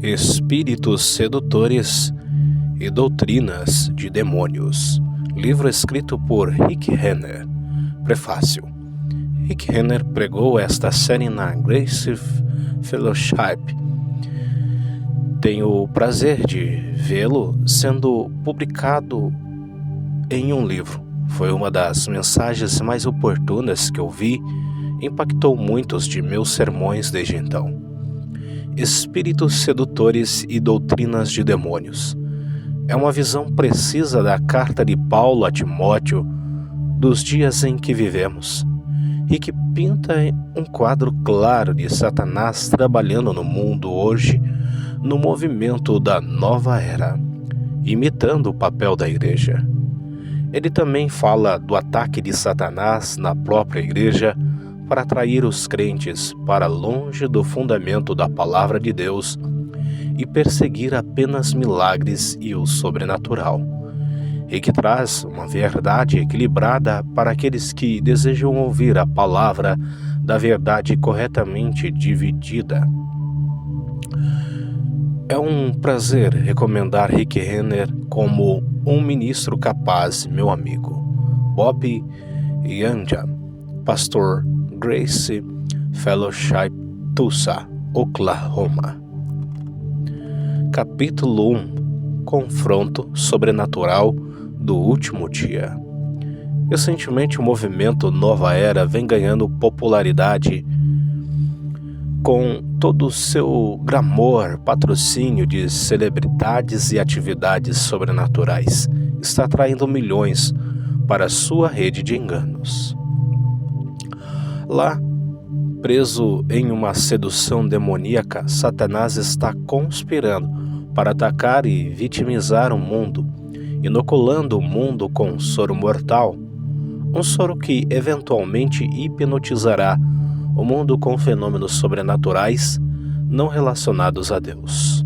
Espíritos Sedutores e Doutrinas de Demônios. Livro escrito por Rick Renner. Prefácio. Rick Renner pregou esta série na Grace Fellowship. Tenho o prazer de vê-lo sendo publicado em um livro. Foi uma das mensagens mais oportunas que eu vi, impactou muitos de meus sermões desde então. Espíritos Sedutores e Doutrinas de Demônios. É uma visão precisa da carta de Paulo a Timóteo dos dias em que vivemos, e que pinta um quadro claro de Satanás trabalhando no mundo hoje no movimento da nova era, imitando o papel da igreja. Ele também fala do ataque de Satanás na própria igreja para atrair os crentes para longe do fundamento da palavra de Deus e perseguir apenas milagres e o sobrenatural, e que traz uma verdade equilibrada para aqueles que desejam ouvir a palavra da verdade corretamente dividida. É um prazer recomendar Rick Renner como um ministro capaz, meu amigo. Bob Yandian, pastor Grace Fellowship, Tulsa, Oklahoma. Capítulo 1. Confronto sobrenatural do último dia. Recentemente o movimento Nova Era vem ganhando popularidade com todo o seu glamour, patrocínio de celebridades e atividades sobrenaturais. Está atraindo milhões para sua rede de enganos. Lá, preso em uma sedução demoníaca, Satanás está conspirando para atacar e vitimizar o mundo, inoculando o mundo com um soro mortal, um soro que eventualmente hipnotizará o mundo com fenômenos sobrenaturais não relacionados a Deus.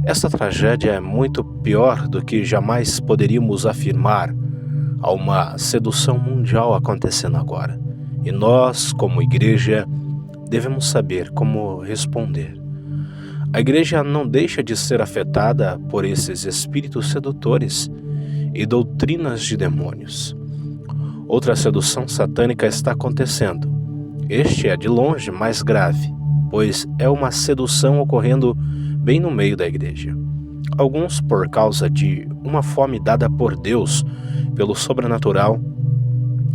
Esta tragédia é muito pior do que jamais poderíamos afirmar. Há uma sedução mundial acontecendo agora. E nós, como igreja, devemos saber como responder. A igreja não deixa de ser afetada por esses espíritos sedutores e doutrinas de demônios. Outra sedução satânica está acontecendo. Este é de longe mais grave, pois é uma sedução ocorrendo bem no meio da igreja. Alguns, por causa de uma fome dada por Deus pelo sobrenatural,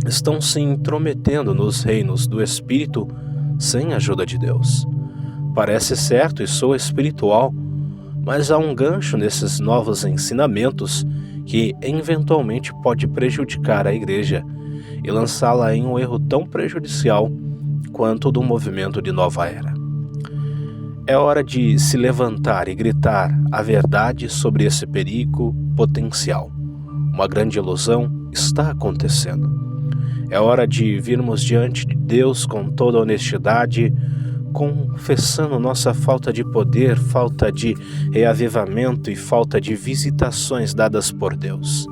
estão se intrometendo nos reinos do Espírito sem a ajuda de Deus. Parece certo e soa espiritual, mas há um gancho nesses novos ensinamentos que eventualmente pode prejudicar a igreja e lançá-la em um erro tão prejudicial quanto o do movimento de nova era. É hora de se levantar e gritar a verdade sobre esse perigo potencial. Uma grande ilusão está acontecendo. É hora de virmos diante de Deus com toda honestidade, confessando nossa falta de poder, falta de reavivamento e falta de visitações dadas por Deus.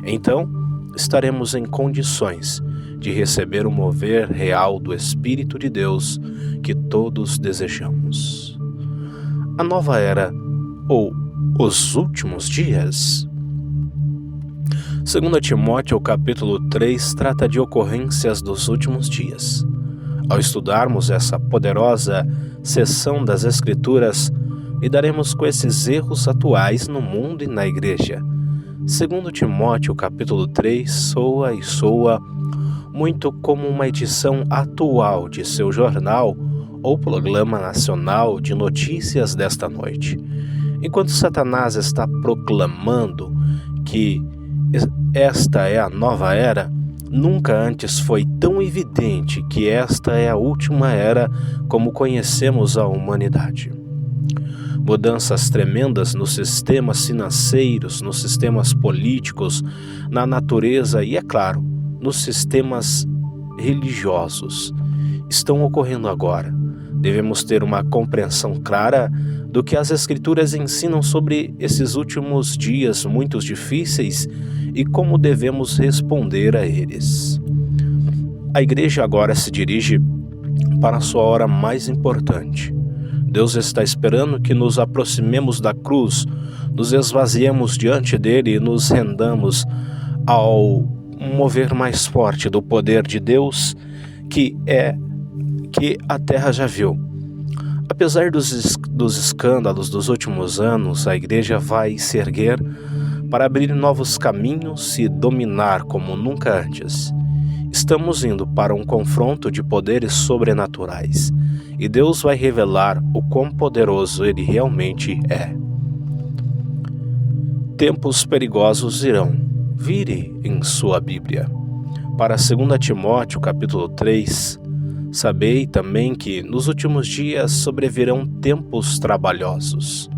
Então, estaremos em condições de receber o mover real do Espírito de Deus que todos desejamos. A nova era, ou os últimos dias. 2 Timóteo capítulo 3 trata de ocorrências dos últimos dias. Ao estudarmos essa poderosa seção das Escrituras, lidaremos com esses erros atuais no mundo e na igreja. 2 Timóteo capítulo 3 soa muito como uma edição atual de seu jornal ou programa nacional de notícias desta noite. Enquanto Satanás está proclamando que esta é a nova era, nunca antes foi tão evidente que esta é a última era como conhecemos a humanidade. Mudanças tremendas nos sistemas financeiros, nos sistemas políticos, na natureza e, é claro, nos sistemas religiosos estão ocorrendo agora. Devemos ter uma compreensão clara do que as Escrituras ensinam sobre esses últimos dias muito difíceis e como devemos responder a eles. A igreja agora se dirige para a sua hora mais importante. Deus está esperando que nos aproximemos da cruz, nos esvaziemos diante dele e nos rendamos ao mover mais forte do poder de Deus que a terra já viu. Apesar dos escândalos dos últimos anos, a igreja vai se erguer para abrir novos caminhos e dominar como nunca antes. Estamos indo para um confronto de poderes sobrenaturais, e Deus vai revelar o quão poderoso Ele realmente é. Tempos perigosos irão. Vire em sua Bíblia. Para 2 Timóteo, capítulo 3, sabei também que nos últimos dias sobrevirão tempos trabalhosos,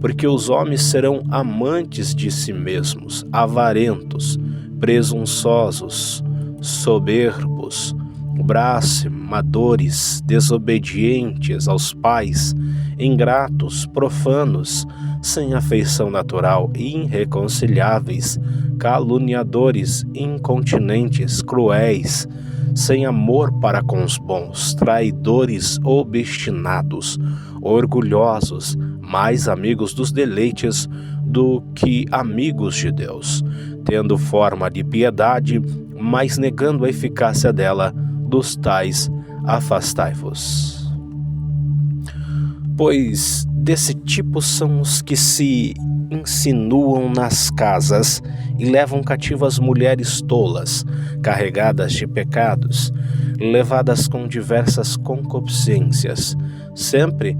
porque os homens serão amantes de si mesmos, avarentos, presunçosos, soberbos, blasfemadores, desobedientes aos pais, ingratos, profanos, sem afeição natural, irreconciliáveis, caluniadores, incontinentes, cruéis, sem amor para com os bons, traidores, obstinados, orgulhosos, mais amigos dos deleites do que amigos de Deus, tendo forma de piedade, mas negando a eficácia dela, dos tais afastai-vos. Pois desse tipo são os que se insinuam nas casas e levam cativas mulheres tolas, carregadas de pecados, levadas com diversas concupiscências, sempre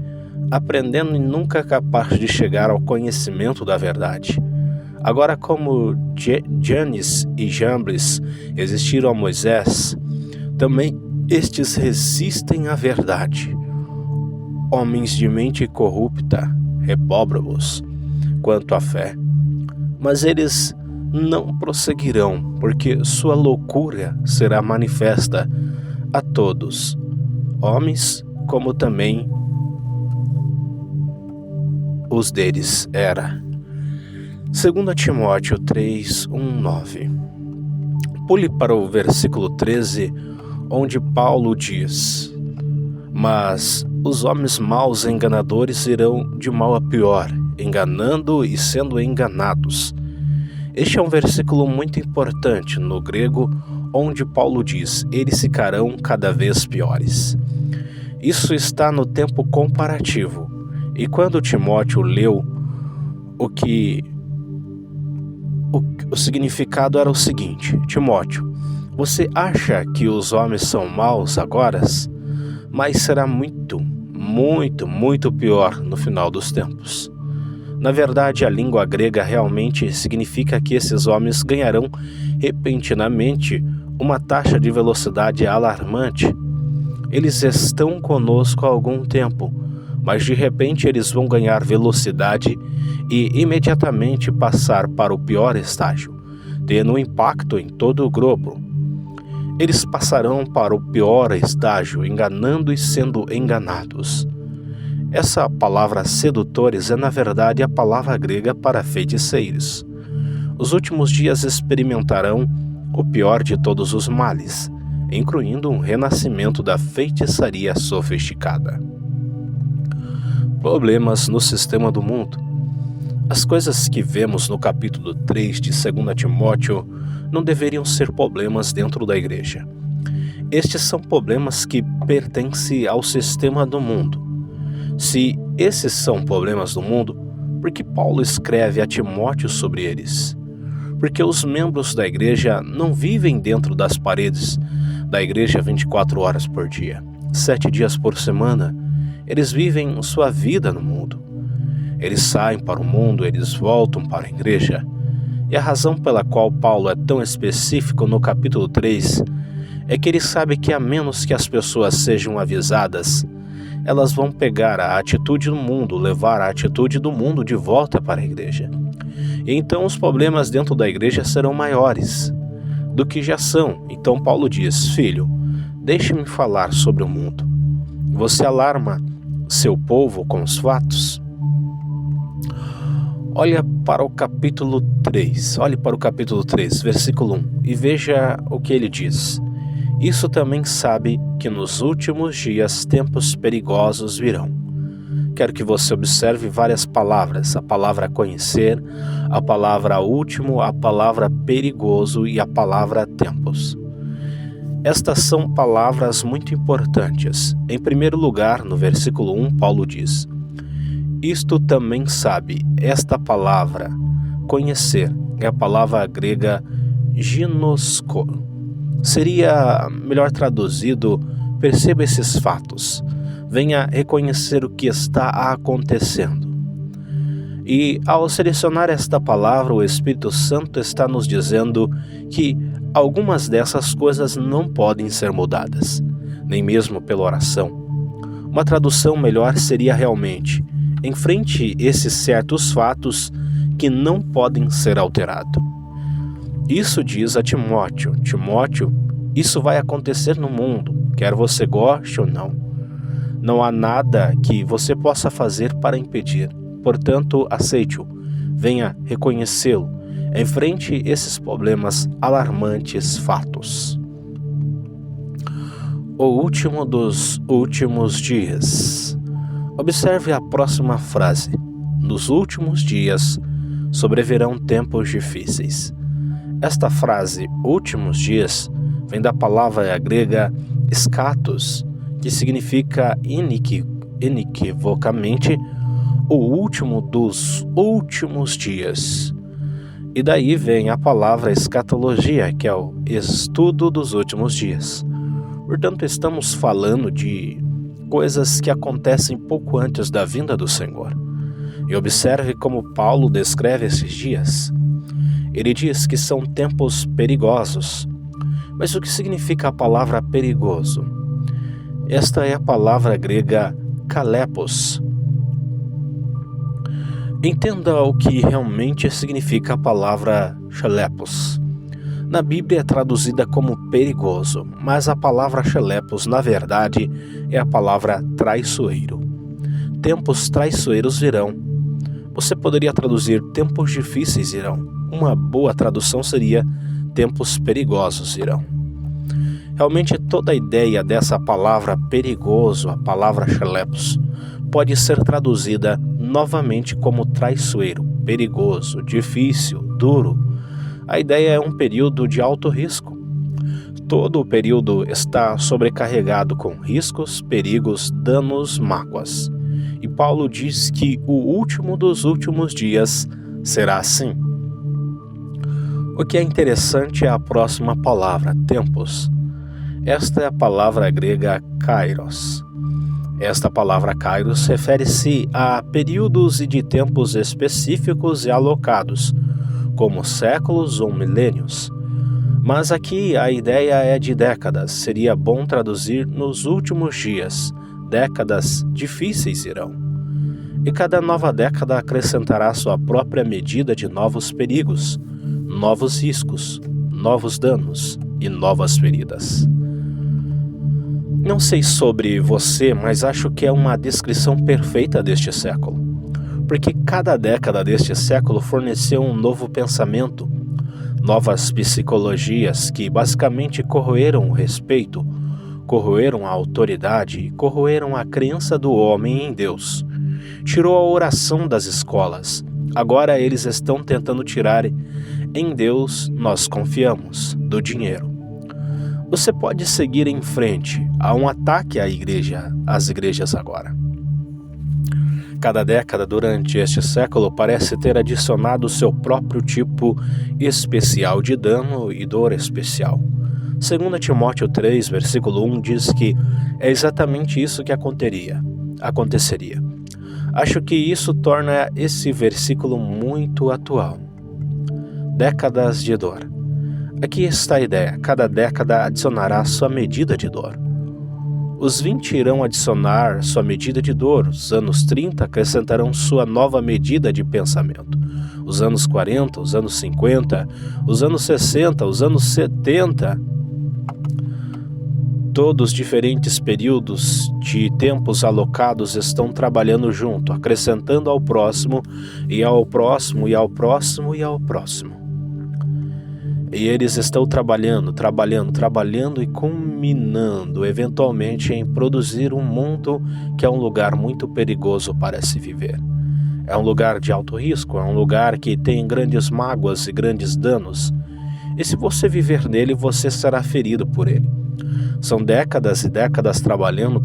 aprendendo e nunca capaz de chegar ao conhecimento da verdade. Agora, como Janes e Jambres resistiram a Moisés, também estes resistem à verdade. Homens de mente corrupta, repróbamos quanto à fé, mas eles não prosseguirão, porque sua loucura será manifesta a todos, homens como também os deles era. 2 Timóteo 3, 1, 9. Pule para o versículo 13, onde Paulo diz: mas os homens maus e enganadores irão de mal a pior, enganando e sendo enganados. Este é um versículo muito importante no grego, onde Paulo diz: eles ficarão cada vez piores. Isso está no tempo comparativo. E quando Timóteo leu, o significado era o seguinte: Timóteo, você acha que os homens são maus agora? Mas será muito, muito, muito pior no final dos tempos. Na verdade, a língua grega realmente significa que esses homens ganharão repentinamente uma taxa de velocidade alarmante. Eles estão conosco há algum tempo, mas de repente eles vão ganhar velocidade e imediatamente passar para o pior estágio, tendo um impacto em todo o globo. Eles passarão para o pior estágio, enganando e sendo enganados. Essa palavra sedutores é na verdade a palavra grega para feiticeiros. Os últimos dias experimentarão o pior de todos os males, incluindo um renascimento da feitiçaria sofisticada. Problemas no sistema do mundo. As coisas que vemos no capítulo 3 de 2 Timóteo não deveriam ser problemas dentro da igreja. Estes são problemas que pertencem ao sistema do mundo. Se esses são problemas do mundo, por que Paulo escreve a Timóteo sobre eles? Porque os membros da igreja não vivem dentro das paredes da igreja 24 horas por dia, 7 dias por semana. Eles vivem sua vida no mundo. Eles saem para o mundo, eles voltam para a igreja. E a razão pela qual Paulo é tão específico no capítulo 3 é que ele sabe que a menos que as pessoas sejam avisadas, elas vão pegar a atitude do mundo, levar a atitude do mundo de volta para a igreja. E então os problemas dentro da igreja serão maiores do que já são. Então Paulo diz: filho, deixe-me falar sobre o mundo. Você alarma seu povo com os fatos? Olhe para o capítulo 3, versículo 1, e veja o que ele diz. Isso também sabe que nos últimos dias tempos perigosos virão. quero que você observe várias palavras: a palavra conhecer, a palavra último, a palavra perigoso e a palavra tempos. Estas são palavras muito importantes. Em primeiro lugar, no versículo 1, Paulo diz: isto também sabe. Esta palavra, conhecer, é a palavra grega ginosko. Seria melhor traduzido: perceba esses fatos, venha reconhecer o que está acontecendo. E ao selecionar esta palavra, o Espírito Santo está nos dizendo que algumas dessas coisas não podem ser mudadas, nem mesmo pela oração. Uma tradução melhor seria realmente: enfrente esses certos fatos que não podem ser alterados. Isso diz a Timóteo: Timóteo, isso vai acontecer no mundo, quer você goste ou não. Não há nada que você possa fazer para impedir. Portanto, aceite-o, venha reconhecê-lo, enfrente esses problemas alarmantes fatos. O último dos últimos dias. Observe a próxima frase: nos últimos dias sobrevirão tempos difíceis. Esta frase, últimos dias, vem da palavra grega skatos, que significa inequivocamente o último dos últimos dias. E daí vem a palavra escatologia, que é o estudo dos últimos dias. Portanto, estamos falando de coisas que acontecem pouco antes da vinda do Senhor. E observe como Paulo descreve esses dias. Ele diz que são tempos perigosos. Mas o que significa a palavra perigoso? Esta é a palavra grega kalepos. Entenda o que realmente significa a palavra chalepos. Na Bíblia é traduzida como perigoso, mas a palavra chalepos, na verdade, é a palavra traiçoeiro. Tempos traiçoeiros virão. Você poderia traduzir tempos difíceis irão. Uma boa tradução seria tempos perigosos irão. Realmente toda a ideia dessa palavra perigoso, a palavra chalepos, pode ser traduzida novamente como traiçoeiro, perigoso, difícil, duro. A ideia é um período de alto risco. Todo o período está sobrecarregado com riscos, perigos, danos, mágoas. E Paulo diz que o último dos últimos dias será assim. O que é interessante é a próxima palavra, tempos. Esta é a palavra grega kairos. Esta palavra kairos refere-se a períodos e de tempos específicos e alocados, como séculos ou milênios. Mas aqui a ideia é de décadas. Seria bom traduzir nos últimos dias. Décadas difíceis irão. E cada nova década acrescentará sua própria medida de novos perigos, novos riscos, novos danos e novas feridas. Não sei sobre você, mas acho que é uma descrição perfeita deste século. Porque cada década deste século forneceu um novo pensamento, novas psicologias que basicamente corroeram o respeito, corroeram a autoridade e corroeram a crença do homem em Deus. Tirou a oração das escolas. Agora eles estão tentando tirar em Deus nós confiamos, do dinheiro. Você pode seguir em frente. Há um ataque às igrejas agora. Cada década durante este século parece ter adicionado seu próprio tipo especial de dano e dor especial. 2 Timóteo 3, versículo 1 diz que é exatamente isso que aconteceria. Acho que isso torna esse versículo muito atual. Décadas de dor. Aqui está a ideia: cada década adicionará sua medida de dor. Os 20 irão adicionar sua medida de dor, os anos 30 acrescentarão sua nova medida de pensamento, os anos 40, os anos 50, os anos 60, os anos 70, todos diferentes períodos de tempos alocados estão trabalhando junto, acrescentando ao próximo, e ao próximo, e ao próximo, e ao próximo. E eles estão trabalhando e culminando eventualmente em produzir um mundo que é um lugar muito perigoso para se viver. É um lugar de alto risco, é um lugar que tem grandes mágoas e grandes danos. E se você viver nele, você será ferido por ele. São décadas e décadas trabalhando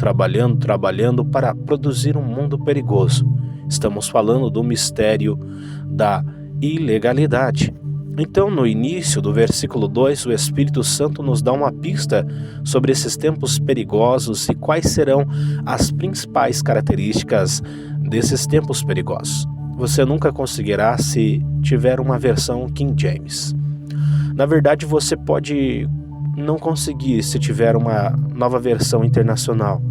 para produzir um mundo perigoso. Estamos falando do mistério da ilegalidade. Então, no início do versículo 2, o Espírito Santo nos dá uma pista sobre esses tempos perigosos e quais serão as principais características desses tempos perigosos. Você nunca conseguirá se tiver uma versão King James. Na verdade, você pode não conseguir se tiver uma nova versão internacional.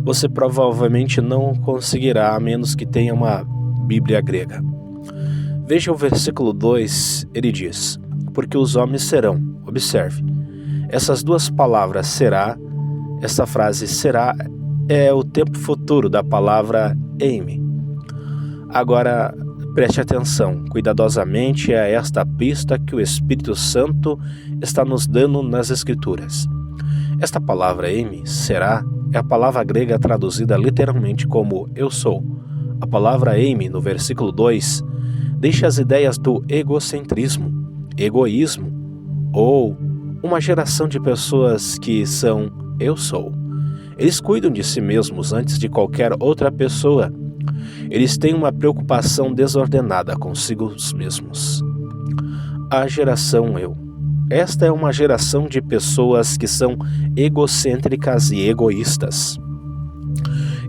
Você provavelmente não conseguirá, a menos que tenha uma Bíblia grega. Veja o versículo 2, ele diz: porque os homens serão, observe, essas duas palavras será, essa frase será é o tempo futuro da palavra eime. Agora, preste atenção cuidadosamente a esta pista que o Espírito Santo está nos dando nas Escrituras. Esta palavra eime, será, é a palavra grega traduzida literalmente como eu sou. A palavra eime, no versículo 2, deixa as ideias do egocentrismo, egoísmo, ou uma geração de pessoas que são eu sou. Eles cuidam de si mesmos antes de qualquer outra pessoa. Eles têm uma preocupação desordenada consigo mesmos. A geração eu. Esta é uma geração de pessoas que são egocêntricas e egoístas.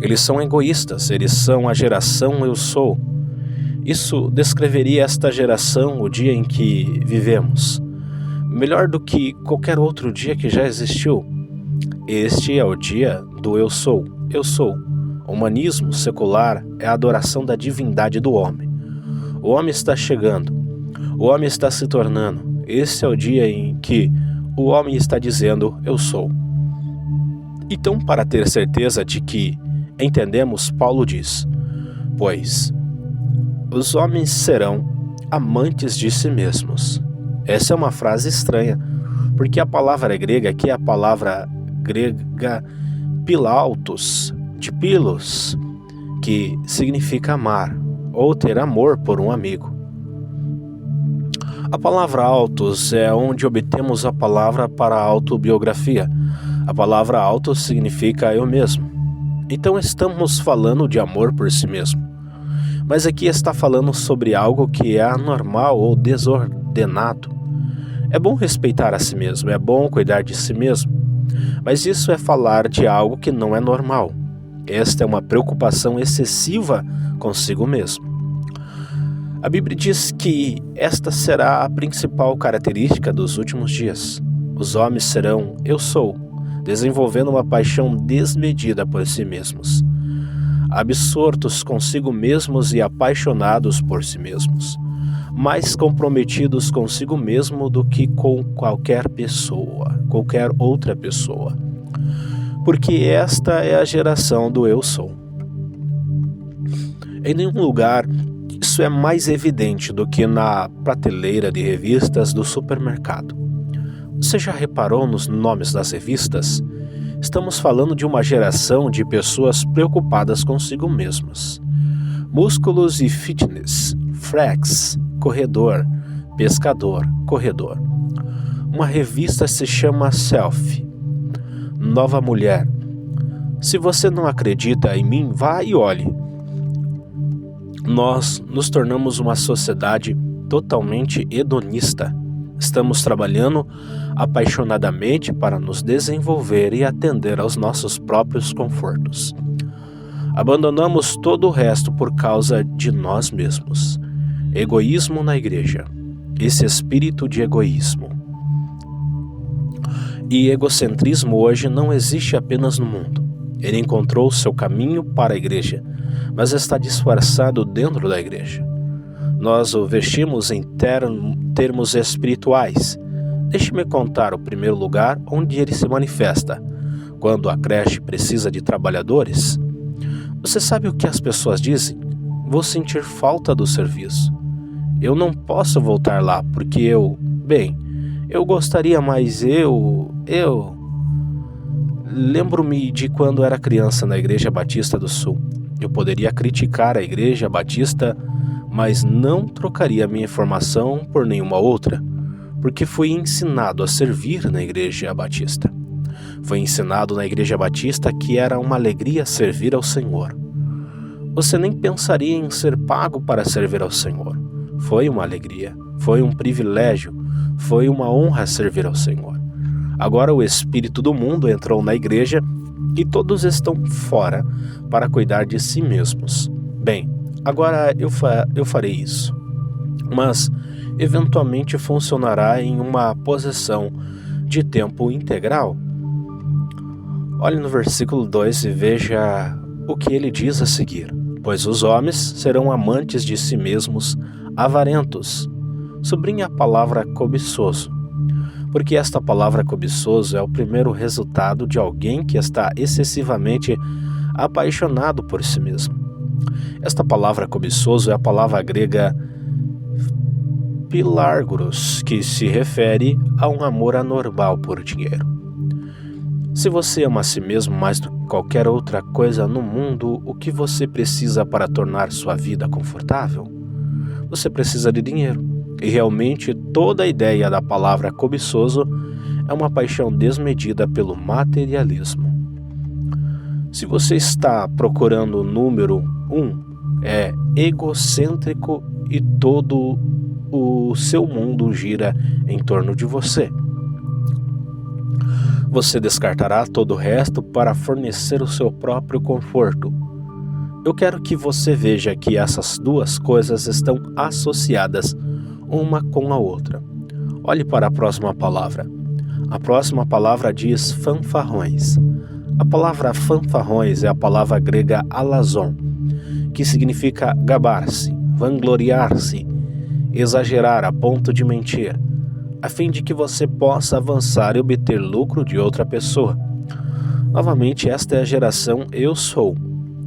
Eles são egoístas, eles são a geração eu sou. Isso descreveria esta geração, o dia em que vivemos, melhor do que qualquer outro dia que já existiu. Este é o dia do eu sou. Eu sou. O humanismo secular é a adoração da divindade do homem. O homem está chegando. O homem está se tornando. Esse é o dia em que o homem está dizendo eu sou. Então, para ter certeza de que entendemos, Paulo diz: pois os homens serão amantes de si mesmos. Essa é uma frase estranha, porque a palavra grega aqui é a palavra grega pilautos, de pilos, que significa amar, ou ter amor por um amigo. A palavra autos é onde obtemos a palavra para autobiografia. A palavra autos significa eu mesmo. Então estamos falando de amor por si mesmo. Mas aqui está falando sobre algo que é anormal ou desordenado. É bom respeitar a si mesmo, é bom cuidar de si mesmo. Mas isso é falar de algo que não é normal. Esta é uma preocupação excessiva consigo mesmo. A Bíblia diz que esta será a principal característica dos últimos dias. Os homens serão eu sou, desenvolvendo uma paixão desmedida por si mesmos, absortos consigo mesmos e apaixonados por si mesmos, mais comprometidos consigo mesmo do que com qualquer pessoa, qualquer outra pessoa. Porque esta é a geração do eu sou. Em nenhum lugar isso é mais evidente do que na prateleira de revistas do supermercado. Você já reparou nos nomes das revistas? Estamos falando de uma geração de pessoas preocupadas consigo mesmas. Músculos e fitness, flex, corredor, pescador, corredor. Uma revista se chama Selfie. Nova mulher. Se você não acredita em mim, vá e olhe. Nós nos tornamos uma sociedade totalmente hedonista. Estamos trabalhando apaixonadamente para nos desenvolver e atender aos nossos próprios confortos. Abandonamos todo o resto por causa de nós mesmos. Egoísmo na igreja. Esse espírito de egoísmo. E egocentrismo hoje não existe apenas no mundo. Ele encontrou seu caminho para a igreja, mas está disfarçado dentro da igreja. Nós o vestimos em termos espirituais. Deixe-me contar o primeiro lugar onde ele se manifesta. Quando a creche precisa de trabalhadores. Você sabe o que as pessoas dizem? Vou sentir falta do serviço. Eu não posso voltar lá porque eu Bem, eu gostaria, mas eu lembro-me de quando era criança na Igreja Batista do Sul. Eu poderia criticar a Igreja Batista, mas não trocaria minha formação por nenhuma outra, porque fui ensinado a servir na Igreja Batista. Foi ensinado na Igreja Batista que era uma alegria servir ao Senhor. Você nem pensaria em ser pago para servir ao Senhor. Foi uma alegria, foi um privilégio, foi uma honra servir ao Senhor. Agora o espírito do mundo entrou na igreja e todos estão fora para cuidar de si mesmos. Bem, agora eu farei isso, mas eventualmente funcionará em uma posição de tempo integral. Olhe no versículo 2 e veja o que ele diz a seguir. Pois os homens serão amantes de si mesmos, avarentos. Sublinhe a palavra cobiçoso, porque esta palavra cobiçoso é o primeiro resultado de alguém que está excessivamente apaixonado por si mesmo. Esta palavra cobiçoso é a palavra grega pilárgoros, que se refere a um amor anormal por dinheiro. Se você ama a si mesmo mais do que qualquer outra coisa no mundo, o que você precisa para tornar sua vida confortável? Você precisa de dinheiro. E realmente toda a ideia da palavra cobiçoso é uma paixão desmedida pelo materialismo. Se você está procurando o número 1, é egocêntrico e todo o seu mundo gira em torno de você. Você descartará todo o resto para fornecer o seu próprio conforto. Eu quero que você veja que essas duas coisas estão associadas uma com a outra. Olhe para a próxima palavra. A próxima palavra diz fanfarrões. A palavra fanfarrões é a palavra grega alazon, que significa gabar-se, vangloriar-se, exagerar a ponto de mentir, a fim de que você possa avançar e obter lucro de outra pessoa. Novamente, esta é a geração eu sou.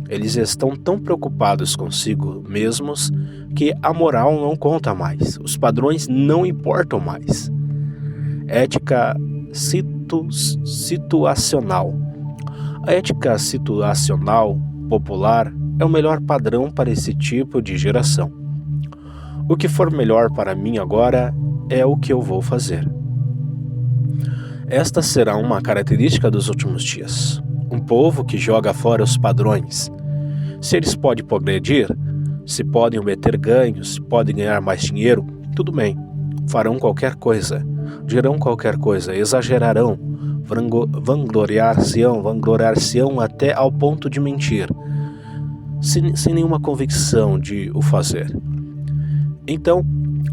Eles estão tão preocupados consigo mesmos que a moral não conta mais, os padrões não importam mais. Ética situacional. A ética situacional popular é o melhor padrão para esse tipo de geração. O que for melhor para mim agora é o que eu vou fazer. Esta será uma característica dos últimos dias. Um povo que joga fora os padrões. Se eles podem progredir, se podem obter ganhos, se podem ganhar mais dinheiro, tudo bem. Farão qualquer coisa, dirão qualquer coisa, exagerarão, vangloriar-se-ão até ao ponto de mentir, sem nenhuma convicção de o fazer. Então,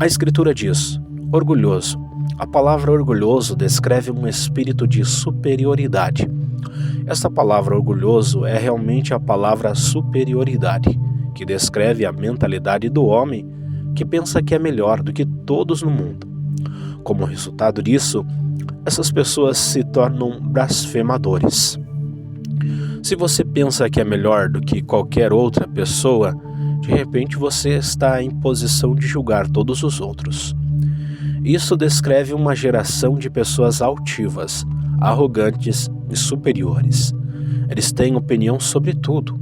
a Escritura diz, orgulhoso. A palavra orgulhoso descreve um espírito de superioridade. Esta palavra orgulhoso é realmente a palavra superioridade, que descreve a mentalidade do homem que pensa que é melhor do que todos no mundo. Como resultado disso, essas pessoas se tornam blasfemadores. Se você pensa que é melhor do que qualquer outra pessoa, de repente você está em posição de julgar todos os outros. Isso descreve uma geração de pessoas altivas, arrogantes e superiores. Eles têm opinião sobre tudo.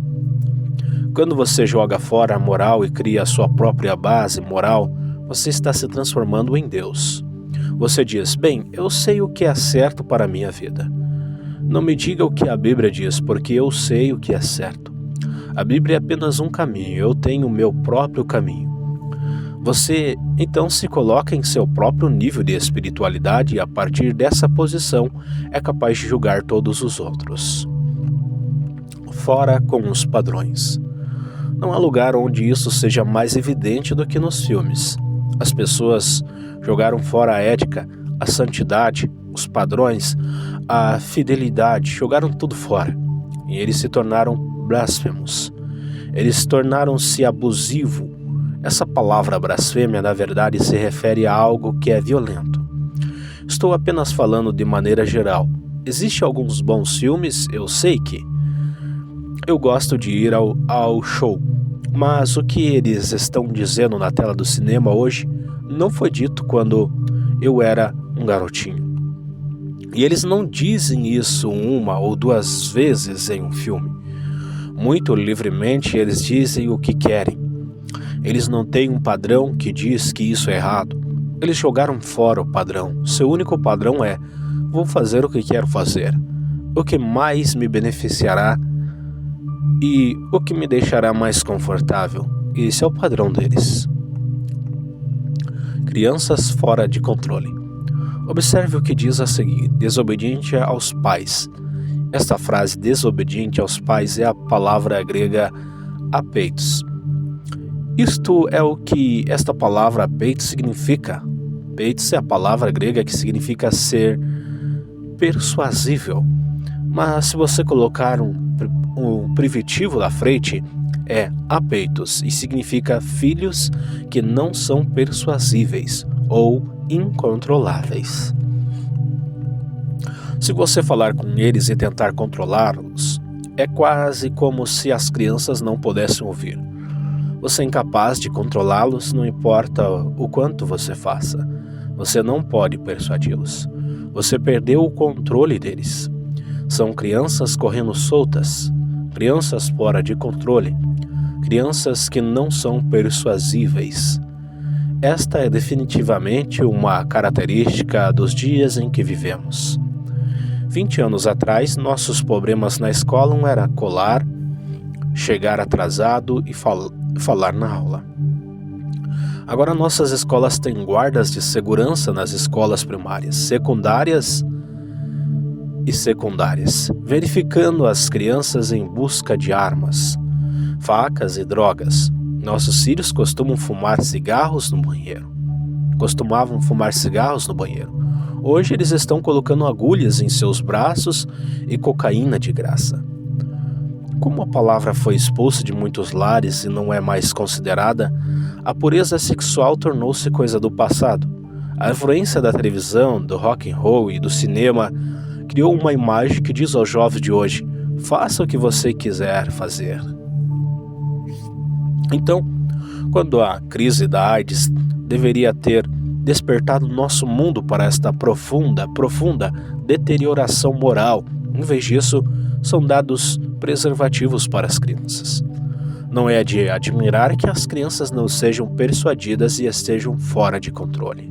Quando você joga fora a moral e cria a sua própria base moral, você está se transformando em Deus. Você diz, bem, eu sei o que é certo para a minha vida. Não me diga o que a Bíblia diz, porque eu sei o que é certo. A Bíblia é apenas um caminho, eu tenho o meu próprio caminho. Você então se coloca em seu próprio nível de espiritualidade e a partir dessa posição é capaz de julgar todos os outros. Fora com os padrões. Não há lugar onde isso seja mais evidente do que nos filmes. As pessoas jogaram fora a ética, a santidade, os padrões, a fidelidade, jogaram tudo fora. E eles se tornaram blasfemos. Eles tornaram-se abusivos. Essa palavra blasfêmia, na verdade, se refere a algo que é violento. Estou apenas falando de maneira geral. Existem alguns bons filmes, eu sei que. Eu gosto de ir ao show, mas o que eles estão dizendo na tela do cinema hoje não foi dito quando eu era um garotinho. E eles não dizem isso uma ou duas vezes em um filme. Muito livremente eles dizem o que querem. Eles não têm um padrão que diz que isso é errado. Eles jogaram fora o padrão. Seu único padrão é: vou fazer o que quero fazer, o que mais me beneficiará e o que me deixará mais confortável. Esse é o padrão deles. Crianças fora de controle. Observe o que diz a seguir: desobediente aos pais. Esta frase, desobediente aos pais, é a palavra grega apeitos. Isto é o que esta palavra apeitos significa. Apeitos é a palavra grega que significa ser persuasível. Mas se você colocar um privativo da frente, é apeitos e significa filhos que não são persuasíveis ou incontroláveis. Se você falar com eles e tentar controlá-los, é quase como se as crianças não pudessem ouvir. Você é incapaz de controlá-los, não importa o quanto você faça. Você não pode persuadi-los. Você perdeu o controle deles. São crianças correndo soltas, crianças fora de controle, crianças que não são persuasíveis. Esta é definitivamente uma característica dos dias em que vivemos. 20 anos atrás, nossos problemas na escola eram colar, chegar atrasado e falar na aula. Agora nossas escolas têm guardas de segurança nas escolas primárias, secundárias, verificando as crianças em busca de armas, facas e drogas. Nossos filhos costumavam fumar cigarros no banheiro. Hoje eles estão colocando agulhas em seus braços e cocaína de graça. Como a palavra foi expulsa de muitos lares e não é mais considerada, a pureza sexual tornou-se coisa do passado. A influência da televisão, do rock and roll e do cinema criou uma imagem que diz aos jovens de hoje: faça o que você quiser fazer. Então, quando a crise da AIDS deveria ter despertado nosso mundo para esta profunda deterioração moral, em vez disso, são dados preservativos para as crianças. Não é de admirar que as crianças não sejam persuadidas e estejam fora de controle.